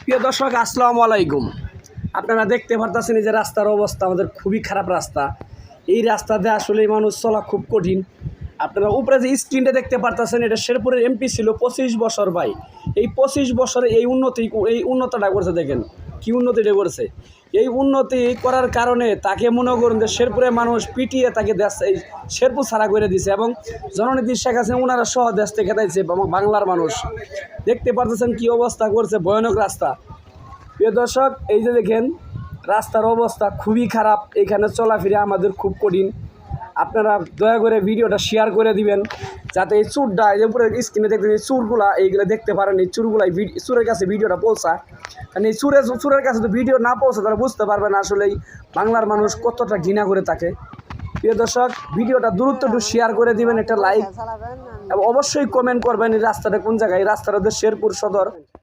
প্রিয় দর্শক, আসসালামু আলাইকুম। আপনারা দেখতে পারতেছেন এই যে রাস্তার অবস্থা আমাদের খুবই খারাপ রাস্তা। এই রাস্তাতে আসলে মানুষ চলা খুব কঠিন। আপনারা উপরে যে স্ক্রিনটা দেখতে পারতেছেন, এটা শেরপুরের এমপি ছিল 25 বছর ভাই। এই 25 বছরে এই উন্নতটা করছে। দেখেন কি উন্নতিটা করছে। এই উন্নতি করার কারণে তাকে মনে করুন যে শেরপুরের মানুষ পিটিয়ে তাকে দেশ এই শেরপুর ছাড়া করে দিছে, এবং জননেত্রী শেখ হাসিনা ওনারা সহ দেশ থেকে খেতাইছে বাংলার মানুষ। দেখতে পারতেছেন কি অবস্থা করছে, ভয়ানক রাস্তা। প্রিয় দর্শক, এই যে দেখেন রাস্তার অবস্থা খুবই খারাপ। এখানে চলাফেরা আমাদের খুব কঠিন। আপনারা দয়া করে ভিডিওটা শেয়ার করে দিবেন, যাতে এই চুরটা এই উপরে স্ক্রিনে দেখতে এই চুরগুলা এইগুলো দেখতে পারেন। এই চুরগুলাই চুরের কাছে ভিডিওটা পৌঁছায়, কারণ এই চুরের কাছে তো ভিডিও না পৌঁছে তারা বুঝতে পারবে না আসলেই বাংলার মানুষ কতটা ঘৃণা করে থাকে। প্রিয় দর্শক, ভিডিওটা দ্রুত একটু শেয়ার করে দিবেন, একটা লাইক এবং অবশ্যই কমেন্ট করবেন এই রাস্তাটা কোন জায়গায়। এই রাস্তাটা হচ্ছে শেরপুর সদর।